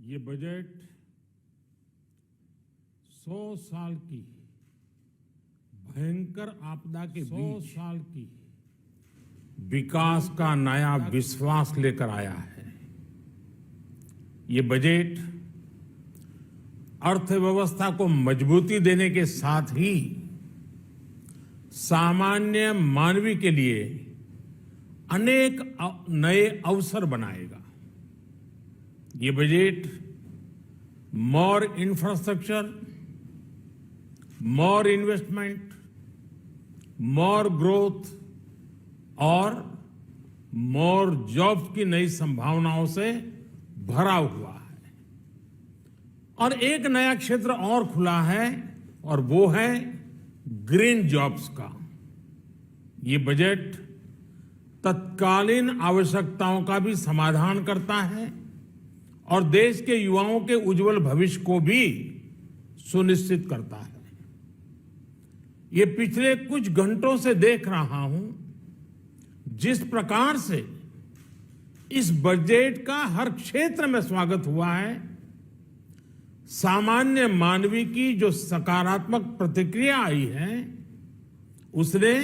ये बजट 100 साल की भयंकर आपदा के 100 साल की विकास का नया विश्वास लेकर आया है। ये बजट अर्थव्यवस्था को मजबूती देने के साथ ही सामान्य मानवी के लिए अनेक नए अवसर बनाएगा। ये बजट मोर इंफ्रास्ट्रक्चर, मोर इन्वेस्टमेंट, मोर ग्रोथ और मोर जॉब्स की नई संभावनाओं से भरा हुआ है। और एक नया क्षेत्र और खुला है और वो है ग्रीन जॉब्स का। ये बजट तत्कालीन आवश्यकताओं का भी समाधान करता है और देश के युवाओं के उज्जवल भविष्य को भी सुनिश्चित करता है। ये पिछले कुछ घंटों से देख रहा हूं जिस प्रकार से इस बजट का हर क्षेत्र में स्वागत हुआ है। सामान्य मानवी की जो सकारात्मक प्रतिक्रिया आई है उसने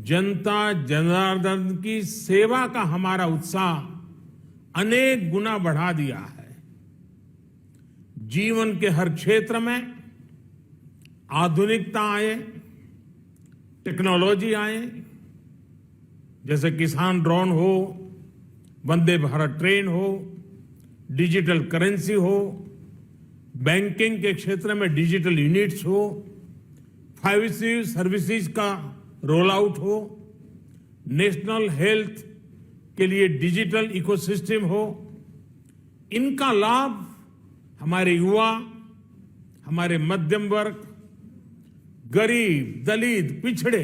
जनता जनार्दन की सेवा का हमारा उत्साह अनेक गुना बढ़ा दिया है। जीवन के हर क्षेत्र में आधुनिकता आए, टेक्नोलॉजी आए, जैसे किसान ड्रोन हो, वंदे भारत ट्रेन हो, डिजिटल करेंसी हो, बैंकिंग के क्षेत्र में डिजिटल यूनिट्स हो, 5G सर्विसेज का रोल आउट हो, नेशनल हेल्थ के लिए डिजिटल इकोसिस्टम हो। इनका लाभ हमारे युवा, हमारे मध्यम वर्ग, गरीब, दलित, पिछड़े,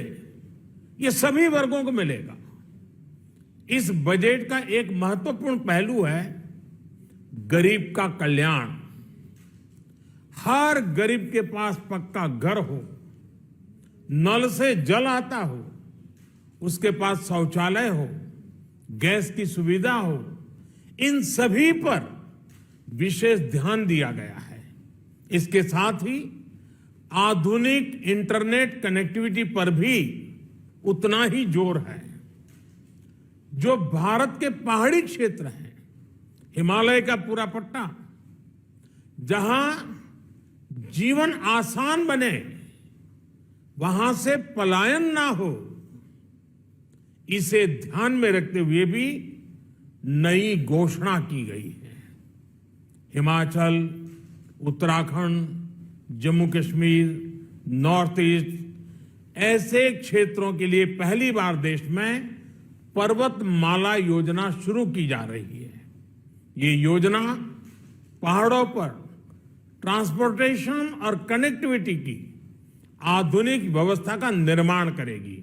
ये सभी वर्गों को मिलेगा। इस बजट का एक महत्वपूर्ण पहलू है गरीब का कल्याण। हर गरीब के पास पक्का घर हो, नल से जल आता हो, उसके पास शौचालय हो, गैस की सुविधा हो, इन सभी पर विशेष ध्यान दिया गया है। इसके साथ ही आधुनिक इंटरनेट कनेक्टिविटी पर भी उतना ही जोर है। जो भारत के पहाड़ी क्षेत्र हैं, हिमालय का पूरा पट्टा, जहां जीवन आसान बने, वहां से पलायन ना हो, इसे ध्यान में रखते हुए भी नई घोषणा की गई है। हिमाचल, उत्तराखंड, जम्मू कश्मीर, नॉर्थ ईस्ट ऐसे क्षेत्रों के लिए पहली बार देश में पर्वतमाला योजना शुरू की जा रही है। ये योजना पहाड़ों पर ट्रांसपोर्टेशन और कनेक्टिविटी की आधुनिक व्यवस्था का निर्माण करेगी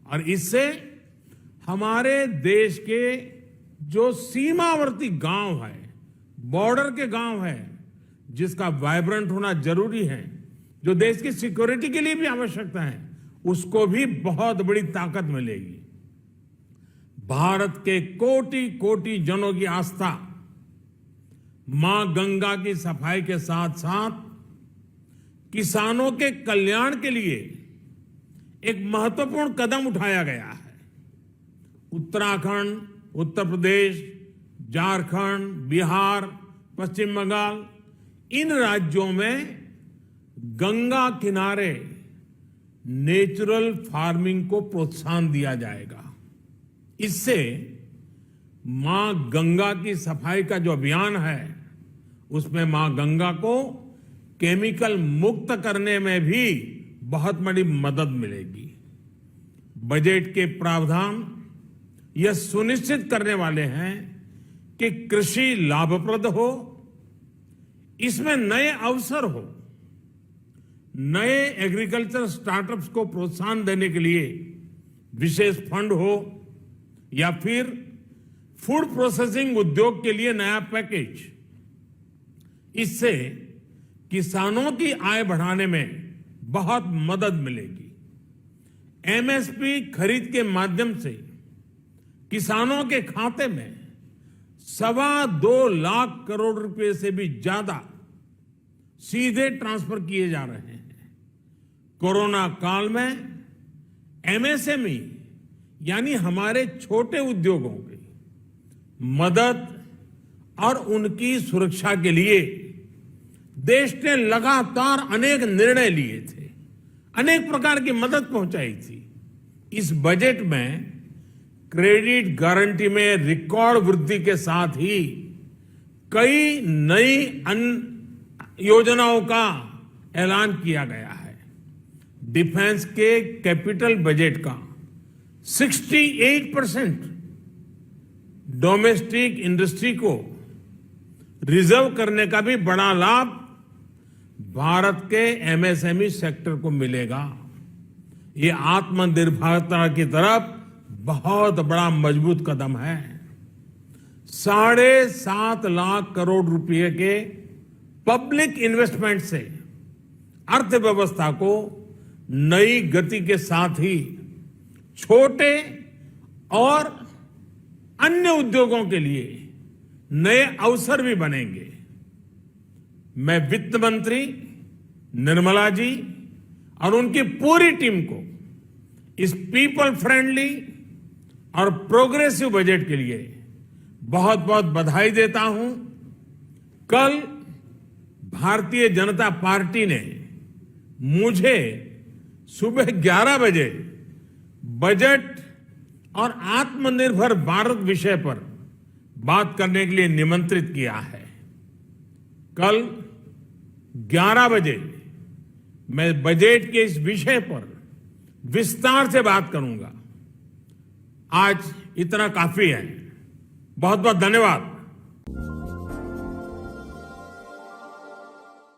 और इससे हमारे देश के जो सीमावर्ती गांव है, बॉर्डर के गांव है, जिसका वाइब्रेंट होना जरूरी है, जो देश की सिक्योरिटी के लिए भी आवश्यकता है, उसको भी बहुत बड़ी ताकत मिलेगी। भारत के कोटि कोटि जनों की आस्था मां गंगा की सफाई के साथ साथ किसानों के कल्याण के लिए एक महत्वपूर्ण कदम उठाया गया है। उत्तराखंड, उत्तर प्रदेश, झारखंड, बिहार, पश्चिम बंगाल, इन राज्यों में गंगा किनारे नेचुरल फार्मिंग को प्रोत्साहन दिया जाएगा। इससे मां गंगा की सफाई का जो अभियान है उसमें मां गंगा को केमिकल मुक्त करने में भी बहुत बड़ी मदद मिलेगी। बजट के प्रावधान यह सुनिश्चित करने वाले हैं कि कृषि लाभप्रद हो, इसमें नए अवसर हो, नए एग्रीकल्चर स्टार्टअप्स को प्रोत्साहन देने के लिए विशेष फंड हो या फिर फूड प्रोसेसिंग उद्योग के लिए नया पैकेज। इससे किसानों की आय बढ़ाने में बहुत मदद मिलेगी। एमएसपी खरीद के माध्यम से किसानों के खाते में 2.25 लाख करोड़ रुपए से भी ज्यादा सीधे ट्रांसफर किए जा रहे हैं। कोरोना काल में एमएसएमई यानी हमारे छोटे उद्योगों की मदद और उनकी सुरक्षा के लिए देश ने लगातार अनेक निर्णय लिए थे, अनेक प्रकार की मदद पहुंचाई थी। इस बजट में क्रेडिट गारंटी में रिकॉर्ड वृद्धि के साथ ही कई नई योजनाओं का ऐलान किया गया है। डिफेंस के कैपिटल बजट का 68% डोमेस्टिक इंडस्ट्री को रिजर्व करने का भी बड़ा लाभ भारत के एमएसएमई सेक्टर को मिलेगा। ये आत्मनिर्भरता की तरफ बहुत बड़ा मजबूत कदम है। 7.5 लाख करोड़ रुपए के पब्लिक इन्वेस्टमेंट से अर्थव्यवस्था को नई गति के साथ ही छोटे और अन्य उद्योगों के लिए नए अवसर भी बनेंगे। मैं वित्त मंत्री निर्मला जी और उनकी पूरी टीम को इस पीपल फ्रेंडली और प्रोग्रेसिव बजट के लिए बहुत बहुत बधाई देता हूं। कल भारतीय जनता पार्टी ने मुझे सुबह 11 बजे बजट और आत्मनिर्भर भारत विषय पर बात करने के लिए निमंत्रित किया है। कल 11 बजे मैं बजट के इस विषय पर विस्तार से बात करूंगा। आज इतना काफी है। बहुत बहुत धन्यवाद।